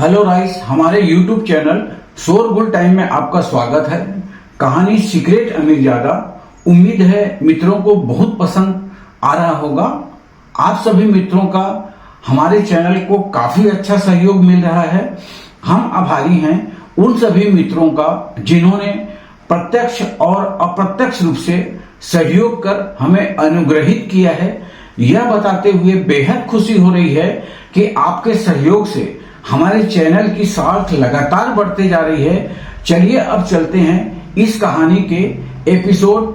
Hello guys, हमारे YouTube channel शोरगुल time में आपका स्वागत है। कहानी सीक्रेट अमीरजादा उम्मीद है मित्रों को बहुत पसंद आ रहा होगा। आप सभी मित्रों का हमारे चैनल को काफी अच्छा सहयोग मिल रहा है। हम आभारी हैं उन सभी मित्रों का जिन्होंने प्रत्यक्ष और अप्रत्यक्ष रूप से सहयोग कर हमें अनुग्रहित किया है। यह बताते हुए बेहद खुशी हो रही है कि आपके सहयोग से हमारे चैनल की साख लगातार बढ़ते जा रही है। चलिए अब चलते हैं इस कहानी के एपिसोड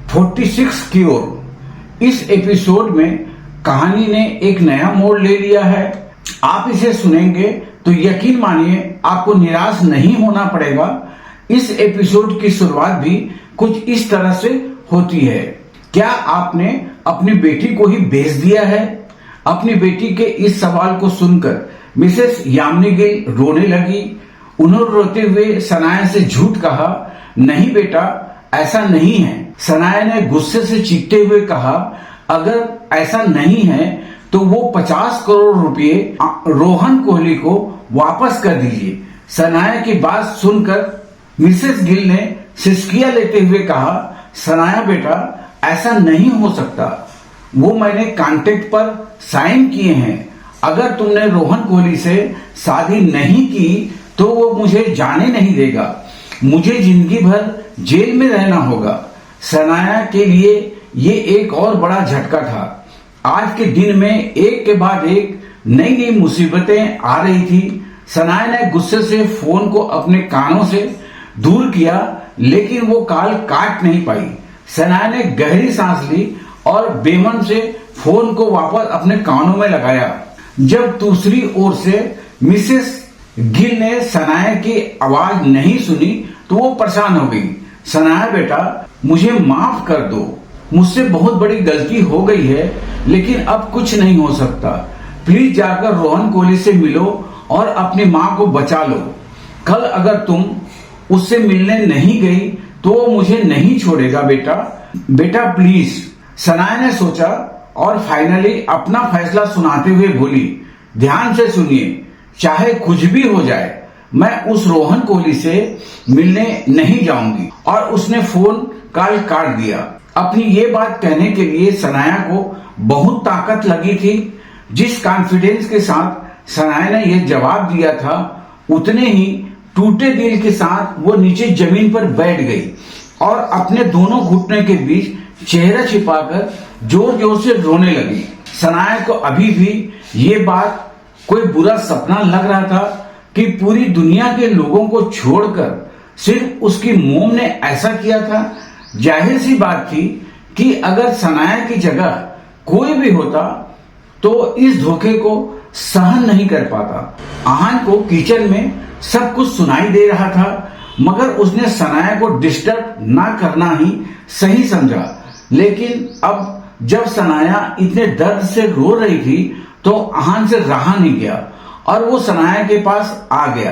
46 की ओर। इस एपिसोड में कहानी ने एक नया मोड़ ले लिया है। आप इसे सुनेंगे तो यकीन मानिए आपको निराश नहीं होना पड़ेगा। इस एपिसोड की शुरुआत भी कुछ इस तरह से होती है। क्या आपने अपनी बेटी को ही बेच दिया है? अपनी बेटी के इस सवाल को सुनकर मिसेस यामिनी गिल रोने लगी। उन्होंने रोते हुए सनाया से झूठ कहा, नहीं बेटा, ऐसा नहीं है। सनाया ने गुस्से से चीखते हुए कहा, अगर ऐसा नहीं है तो वो 50 करोड़ रुपए रोहन कोहली को वापस कर दीजिए। सनाया की बात सुनकर मिसेस गिल ने सिसकियां लेते हुए कहा, सनाया बेटा, ऐसा नहीं हो सकता। वो मैंने कॉन्ट्रैक्ट पर साइन किए हैं। अगर तुमने रोहन कोहली से शादी नहीं की तो वो मुझे जाने नहीं देगा। मुझे जिंदगी भर जेल में रहना होगा। सनाया के लिए ये एक और बड़ा झटका था। आज के दिन में एक के बाद एक नई नई मुसीबतें आ रही थी। सनाया ने गुस्से से फोन को अपने कानों से दूर किया, लेकिन वो कॉल काट नहीं पाई। सनाया ने गहरी सांस ली और बेमन से फोन को वापस अपने कानों में लगाया। जब दूसरी ओर से मिसेस गिल ने सनाया की आवाज नहीं सुनी तो वो परेशान हो गई। सनाया बेटा, मुझे माफ कर दो। मुझसे बहुत बड़ी गलती हो गई है, लेकिन अब कुछ नहीं हो सकता। प्लीज जाकर रोहन कोहली से मिलो और अपनी माँ को बचा लो। कल अगर तुम उससे मिलने नहीं गई तो वो मुझे नहीं छोड़ेगा बेटा। बेटा प्लीज। सनाया ने सोचा और फाइनली अपना फैसला सुनाते हुए बोली, ध्यान से सुनिए, चाहे कुछ भी हो जाए, मैं उस रोहन कोहली से मिलने नहीं जाऊंगी। और उसने फोन कॉल काट दिया। अपनी ये बात कहने के लिए सनाया को बहुत ताकत लगी थी। जिस कॉन्फिडेंस के साथ सनाया ने यह जवाब दिया था, उतने ही टूटे दिल के साथ वो नीचे जमीन पर बैठ गई और अपने दोनों घुटने के बीच चेहरा छिपाकर जोर जोर से रोने लगी। सनाया को अभी भी ये बात कोई बुरा सपना लग रहा था कि पूरी दुनिया के लोगों को छोड़कर सिर्फ उसकी मोम ने ऐसा किया था। जाहिर सी बात थी कि अगर सनाया की जगह कोई भी होता तो इस धोखे को सहन नहीं कर पाता। आहान को किचन में सब कुछ सुनाई दे रहा था, मगर उसने सनाया को डिस्टर्ब ना करना ही सही समझा। लेकिन अब जब सनाया इतने दर्द से रो रही थी तो आहान से रहा नहीं गया और वो सनाया के पास आ गया।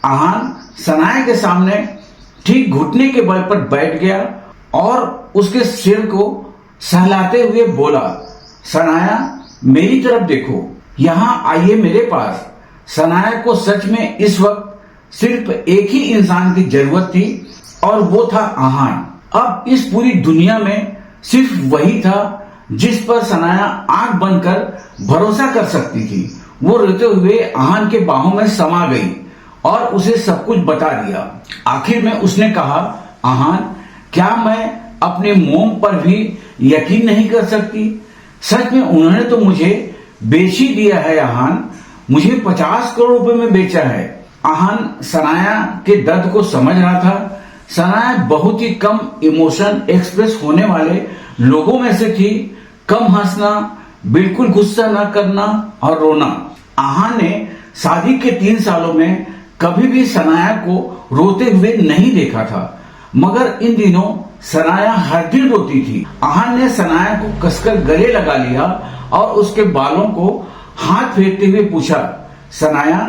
आहान सनाया के सामने ठीक घुटने के बल पर बैठ गया और उसके सिर को सहलाते हुए बोला, सनाया मेरी तरफ देखो, यहाँ आइए मेरे पास। सनाया को सच में इस वक्त सिर्फ एक ही इंसान की जरूरत थी और वो था आहान। अब इस पूरी दुनिया में सिर्फ वही था जिस पर सनाया आंख बंद कर भरोसा कर सकती थी। वो रोते हुए आहान के बाहों में समा गई और उसे सब कुछ बता दिया। आखिर में उसने कहा, आहान, क्या मैं अपने मोम पर भी यकीन नहीं कर सकती? सच में उन्होंने तो मुझे बेच ही दिया है। आहान, मुझे 50 करोड़ रुपए में बेचा है। आहान सनाया के दर्द को समझ रहा था। सनाया बहुत ही कम इमोशन एक्सप्रेस होने वाले लोगों में से थी। कम हंसना, बिल्कुल गुस्सा न करना और रोना। आहान ने शादी के 3 सालों में कभी भी सनाया को रोते हुए नहीं देखा था, मगर इन दिनों सनाया हर दिन रोती थी। आहान ने सनाया को कसकर गले लगा लिया और उसके बालों को हाथ फेरते हुए पूछा, सनाया,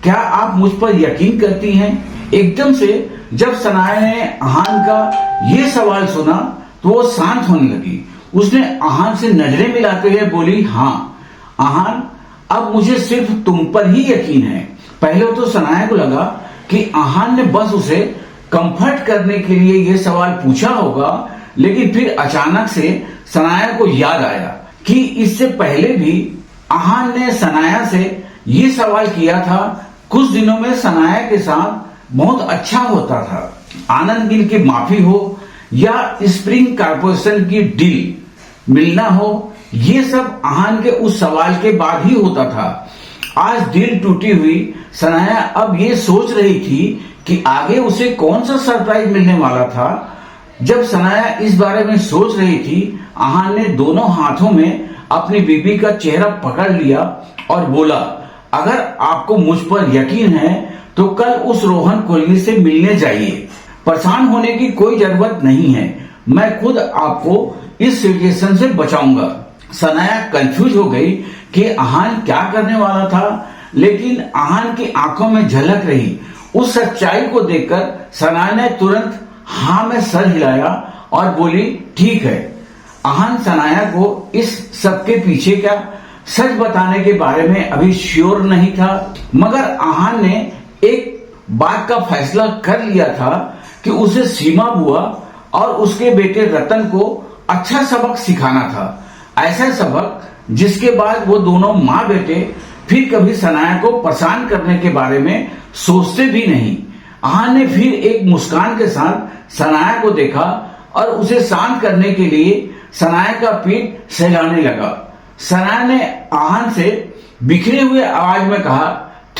क्या आप मुझ पर यकीन करती हैं? एकदम से जब सनाया ने आहान का ये सवाल सुना तो वो शांत होने लगी। उसने आहान से नजरें मिलाते हुए बोली, हाँ आहान, अब मुझे सिर्फ तुम पर ही यकीन है। पहले तो सनाया को लगा कि आहान ने बस उसे कंफर्ट करने के लिए यह सवाल पूछा होगा, लेकिन फिर अचानक से सनाया को याद आया कि इससे पहले भी आहान ने सनाया से ये सवाल किया था। कुछ दिनों में सनाया के साथ बहुत अच्छा होता था। आनंद गिल की माफी हो या स्प्रिंग कॉर्पोरेशन की डील मिलना हो, ये सब आहान के उस सवाल के बाद ही होता था। आज दिल टूटी हुई सनाया अब ये सोच रही थी कि आगे उसे कौन सा सरप्राइज मिलने वाला था। जब सनाया इस बारे में सोच रही थी, आहान ने दोनों हाथों में अपनी बीबी का चेहरा पकड़ लिया और बोला, अगर आपको मुझ पर यकीन है तो कल उस रोहन कोहली से मिलने जाइए। परेशान होने की कोई जरूरत नहीं है, मैं खुद आपको इस सिचुएशन से बचाऊंगा। सनाया कंफ्यूज हो गई कि आहान क्या करने वाला था, लेकिन आहान की आंखों में झलक रही उस सच्चाई को देखकर सनाया ने तुरंत हाँ में सर हिलाया और बोली, ठीक है। आहान सनाया को इस सब के पीछे का सच बताने के बारे में अभी श्योर नहीं था, मगर आहान ने एक बात का फैसला कर लिया था कि उसे सीमा बुआ और उसके बेटे रतन को अच्छा सबक सिखाना था। ऐसा सबक जिसके बाद वो दोनों माँ बेटे फिर कभी सनाया को परेशान करने के बारे में सोचते भी नहीं। आहान ने फिर एक मुस्कान के साथ सनाया को देखा और उसे शांत करने के लिए सनाया का पीठ सहलाने लगा। सनाया ने आहान से बिखरे हुए आवाज में कहा,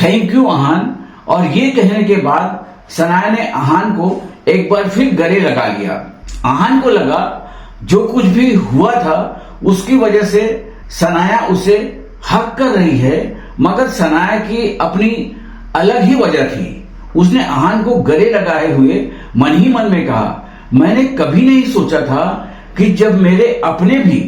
थैंक यू आहान। और ये कहने के बाद सनाया ने आहान को एक बार फिर गले लगा लिया। आहान को लगा जो कुछ भी हुआ था उसकी वजह से सनाया उसे हक कर रही है, मगर सनाया की अपनी अलग ही वजह थी। उसने आहान को गले लगाए हुए मन ही मन में कहा, मैंने कभी नहीं सोचा था कि जब मेरे अपने भी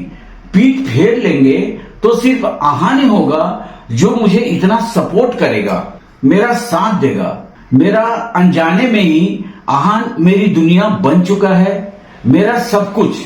पीठ फेर लेंगे तो सिर्फ आहान ही होगा जो मुझे इतना सपोर्ट करेगा, मेरा साथ देगा। मेरा अनजाने में ही आहान मेरी दुनिया बन चुका है, मेरा सब कुछ।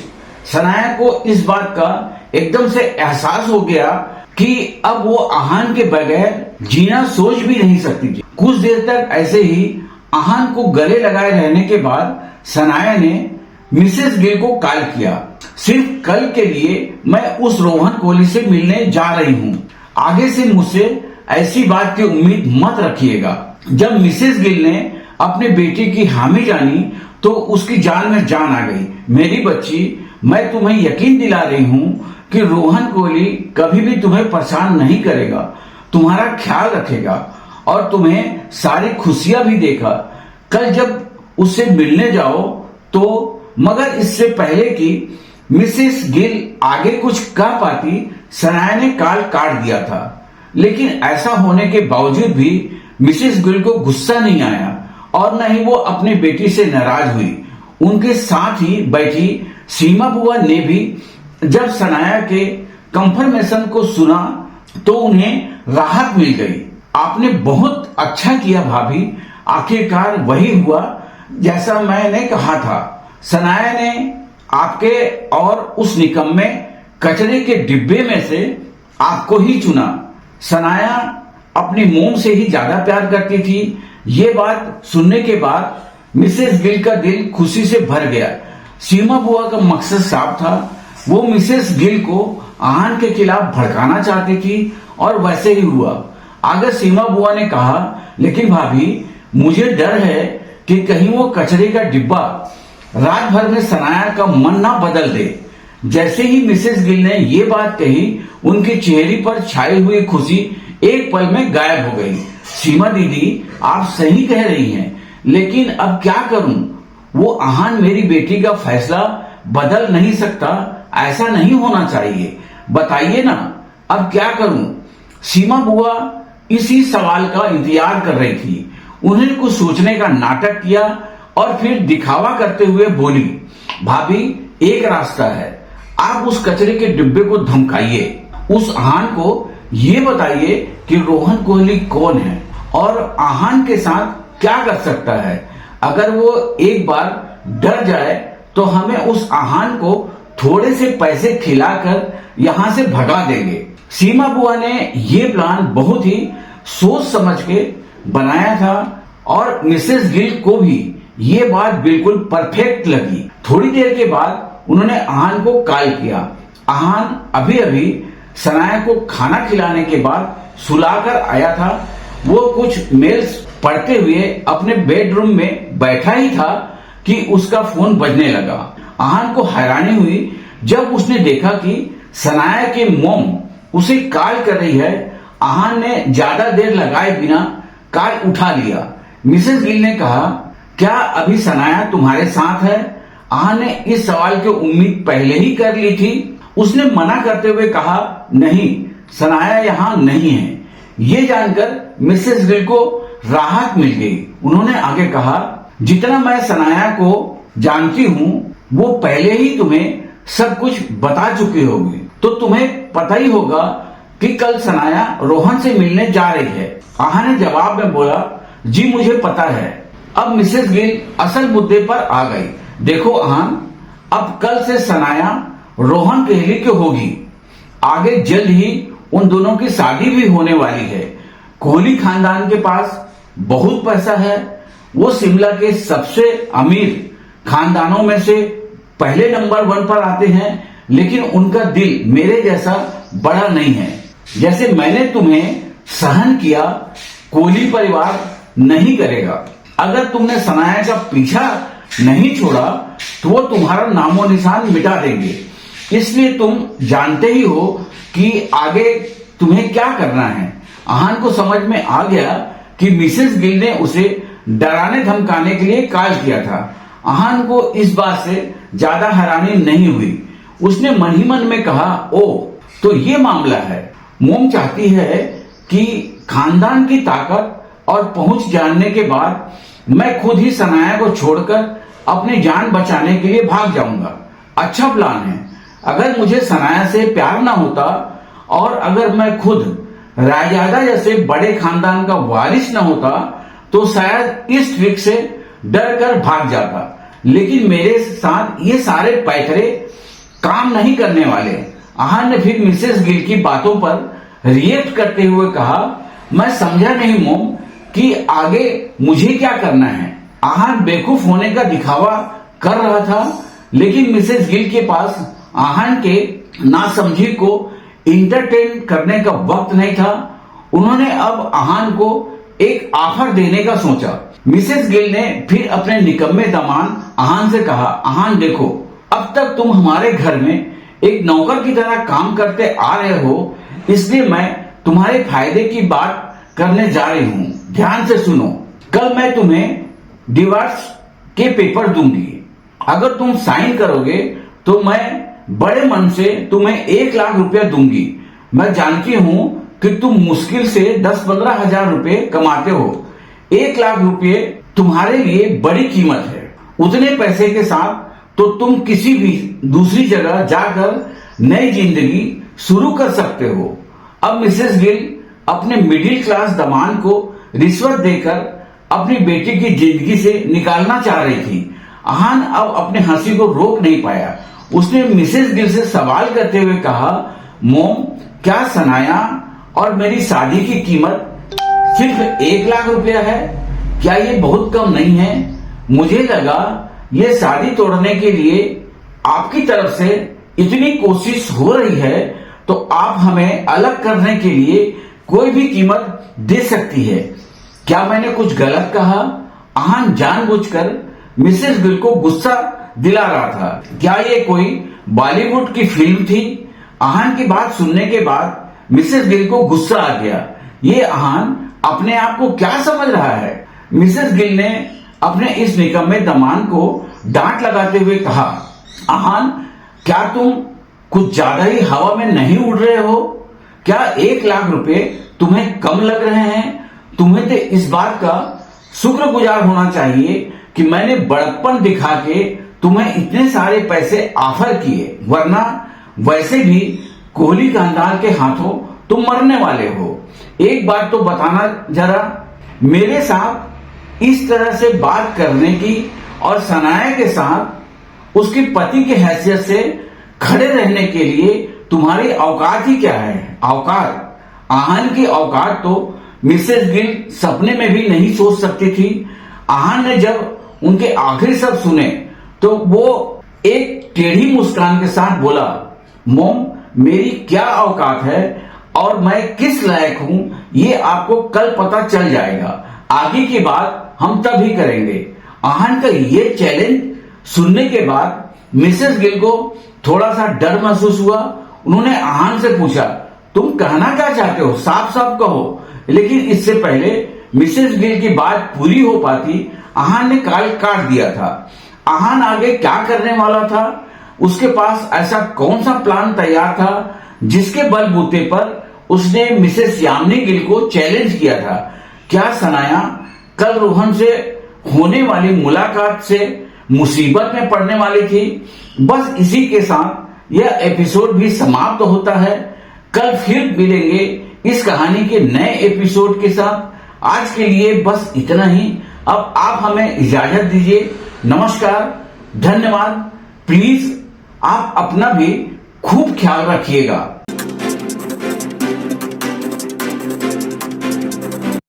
सनाया को इस बात का एकदम से एहसास हो गया कि अब वो आहान के बगैर जीना सोच भी नहीं सकती थी। कुछ देर तक ऐसे ही आहान को गले लगाए रहने के बाद सनाया ने मिसेस गिल को कॉल किया, सिर्फ कल के लिए मैं उस रोहन कोहली से मिलने जा रही हूँ, आगे से मुझसे ऐसी बात की उम्मीद मत रखिएगा। जब मिसेस गिल ने अपने बेटे की हामी जानी तो उसकी जान में जान आ गई। मेरी बच्ची, मैं तुम्हें यकीन दिला रही हूँ कि रोहन कोहली कभी भी तुम्हें परेशान नहीं करेगा, तुम्हारा ख्याल रखेगा और तुम्हें सारी खुशियां भी देगा। कल जब उससे मिलने जाओ तो, मगर इससे पहले कि मिसेस गिल आगे कुछ कह पाती, सनाया ने कॉल काट दिया था। लेकिन ऐसा होने के बावजूद भी मिसेस गिल को गुस्सा नहीं आया और न ही वो अपनी बेटी से नाराज हुई। उनके साथ ही बैठी सीमा बुआ ने भी जब सनाया के कंफर्मेशन को सुना तो उन्हें राहत मिल गई। आपने बहुत अच्छा किया भाभी, आखिरकार वही हुआ जैसा मैंने कहा था। सनाया ने आपके और उस निकम्मे कचरे के डिब्बे में से आपको ही चुना। सनाया अपनी मोम से ही ज्यादा प्यार करती थी। ये बात सुनने के बाद मिसेस गिल का दिल खुशी से भर गया। सीमा बुआ का मकसद साफ था, वो मिसेस गिल को आहान के खिलाफ भड़काना चाहती थी और वैसे ही हुआ। आगे सीमा बुआ ने कहा, लेकिन भाभी मुझे डर है कि कहीं वो कचरे का डिब्बा रात भर में सनाया का मन ना बदल दे। जैसे ही मिसेस गिल ने ये बात कही, उनके चेहरे पर छाई हुई खुशी एक पल में गायब हो गई। सीमा दीदी, आप सही कह रही हैं, लेकिन अब क्या करूं? वो आहान मेरी बेटी का फैसला बदल नहीं सकता, ऐसा नहीं होना चाहिए। बताइए ना, अब क्या करूं? सीमा बुआ इसी सवाल का इंतजार कर रही थी। उन्होंने कुछ सोचने का नाटक किया और फिर दिखावा करते हुए बोली, भाभी एक रास्ता है, आप उस कचरे के डिब्बे को धमकाइए, उस आहान को ये बताइए कि रोहन कोहली कौन है और आहान के साथ क्या कर सकता है। अगर वो एक बार डर जाए तो हमें उस आहान को थोड़े से पैसे खिलाकर यहां से भगा देंगे। सीमा बुआ ने ये प्लान बहुत ही सोच समझ के बनाया था और मिसेस गिल को भी ये बात बिल्कुल परफेक्ट लगी। थोड़ी देर के बाद उन्होंने आहान को कॉल किया। आहान अभी अभी सनाया को खाना खिलाने के बाद सुलाकर आया था। वो कुछ मेल्स पढ़ते हुए अपने बेडरूम में बैठा ही था कि उसका फोन बजने लगा। आहान को हैरानी हुई जब उसने देखा कि सनाया के मॉम उसे कॉल कर रही है। आहान ने ज्यादा देर लगाए बिना कॉल उठा लिया। मिसेस गिल ने कहा, क्या अभी सनाया तुम्हारे साथ है? आहान ने इस सवाल की उम्मीद पहले ही कर ली थी। उसने मना करते हुए कहा, नहीं, सनाया यहाँ नहीं है। ये जानकर मिसेस गिल को राहत मिल गई। उन्होंने आगे कहा, जितना मैं सनाया को जानती हूँ वो पहले ही तुम्हें सब कुछ बता चुकी होगी, तो तुम्हें पता ही होगा कि कल सनाया रोहन से मिलने जा रही है। आहान ने जवाब में बोला, जी मुझे पता है। अब मिसेस गिल असल मुद्दे पर आ गई। देखो आहान, अब कल से सनाया रोहन कहली की होगी। आगे जल्द ही उन दोनों की शादी भी होने वाली है। कोहली खानदान के पास बहुत पैसा है। वो शिमला के सबसे अमीर खानदानों में से पहले नंबर 1 पर आते हैं, लेकिन उनका दिल मेरे जैसा बड़ा नहीं है। जैसे मैंने तुम्हें सहन किया, कोहली परिवार नहीं करेगा। अगर तुमने सनाया का पीछा नहीं छोड़ा तो वो तुम्हारा नामो निशान मिटा देंगे। इसलिए तुम जानते ही हो कि आगे तुम्हें क्या करना है। आहान को समझ में आ गया कि मिसेस गिल ने उसे डराने धमकाने के लिए कॉल किया था। आहान को इस बात से ज्यादा हैरानी नहीं हुई। उसने मन ही मन में कहा, ओ तो ये मामला है। मोम चाहती है कि खानदान की ताकत और पहुंच जानने के बाद मैं खुद ही सनाया को छोड़कर अपनी जान बचाने के लिए भाग जाऊंगा। अच्छा प्लान है। अगर मुझे सनाया से प्यार ना होता और अगर मैं खुद रायजादा जैसे बड़े खानदान का वारिस न होता तो शायद इस ट्रिक से डर कर भाग जाता, लेकिन मेरे साथ ये सारे पैतरे काम नहीं करने वाले। आहान ने फिर मिसेस गिल की बातों पर रिएक्ट करते हुए कहा, मैं समझा नहीं मोम कि आगे मुझे क्या करना है। आहान बेवकूफ होने का दिखावा कर रहा था, लेकिन मिसेस गिल के पास आहान के नासमझी को इंटरटेन करने का वक्त नहीं था। उन्होंने अब आहान को एक ऑफर देने का सोचा। मिसेस गिल ने फिर अपने निकम्मे दामाद आहान से कहा, आहान देखो, अब तक तुम हमारे घर में एक नौकर की तरह काम करते आ रहे हो, इसलिए मैं तुम्हारे फायदे की बात करने जा रही हूँ। ध्यान से सुनो। कल मैं तुम्हें डिवोर्स के पेपर दूंगी। अगर तुम साइन करोगे तो मैं बड़े मन से तुम्हें 1 लाख रुपया दूंगी। मैं जानती हूँ कि तुम मुश्किल से 10-15 हजार रुपए कमाते हो। 1 लाख रुपये तुम्हारे लिए बड़ी कीमत है। उतने पैसे के साथ तो तुम किसी भी दूसरी जगह जाकर नई जिंदगी शुरू कर सकते हो। अब मिसेस गिल अपने मिडिल क्लास दामाद को रिश्वत देकर अपनी बेटी की जिंदगी से निकालना चाह रही थी। आहान अब अपने हंसी को रोक नहीं पाया। उसने मिसेस गिल से सवाल करते हुए कहा, मोम, क्या सनाया और मेरी शादी की कीमत सिर्फ 1 लाख रुपया है? क्या ये बहुत कम नहीं है? मुझे लगा ये शादी तोड़ने के लिए आपकी तरफ से इतनी कोशिश हो रही है तो आप हमें अलग करने के लिए कोई भी कीमत दे सकती है। क्या मैंने कुछ गलत कहा? आहान जानबूझकर मिसेस गिल को गुस्सा दिला रहा था। क्या ये कोई बॉलीवुड की फिल्म थी? आहान की बात सुनने के बाद मिसेस गिल को गुस्सा आ गया। ये आहान अपने आप को क्या समझ रहा है? मिसेस गिल ने अपने इस निकम्मे दामाद को डांट लगाते हुए कहा, आहान, क्या तुम कुछ ज्यादा ही हवा में नहीं उड़ रहे हो? क्या 1 लाख रुपए तुम्हें कम लग रहे हैं? तुम्हें तो इस बात का शुक्रगुजार होना चाहिए कि मैंने बड़प्पन दिखा के तुम्हें इतने सारे पैसे ऑफर किए, वरना वैसे भी कोहली खानदान के हाथों तुम मरने वाले हो। एक बात तो बताना जरा, मेरे साथ इस तरह से बात करने की और सनाया के साथ उसके पति के हैसियत से खड़े रहने के लिए तुम्हारी औकात ही क्या है? औकात? आहान की औकात तो मिसेस गिल सपने में भी नहीं सोच सकती थी। आहान ने जब उनके आखिरी शब्द सुने तो वो एक टेढ़ी मुस्कान के साथ बोला, मॉम, मेरी क्या औकात है और मैं किस लायक हूं ये आपको कल पता चल जाएगा। आगे की बात हम तब ही करेंगे। आहान का ये चैलेंज सुनने के बाद मिसेस गिल को थोड़ा सा डर महसूस हुआ। उन्होंने आहान से पूछा, तुम कहना क्या चाहते हो, साफ साफ कहो। लेकिन इससे पहले मिसेस गिल की बात पूरी हो पाती, आहान ने कॉल काट दिया था। आहान आगे क्या करने वाला था, उसके पास ऐसा कौन सा प्लान तैयार था जिसके बलबूते पर उसने मिसेस यामिनी गिल को चैलेंज किया था। क्या सनाया कल रोहन से होने वाली मुलाकात से मुसीबत में पड़ने वाली थी। बस इसी के साथ यह एपिसोड भी समाप्त होता है। कल फिर मिलेंगे इस कहानी के नए एपिसोड के साथ। आज के लिए बस इतना ही। अब आप हमें इजाजत दीजिए। नमस्कार, धन्यवाद। प्लीज आप अपना भी खूब ख्याल रखिएगा।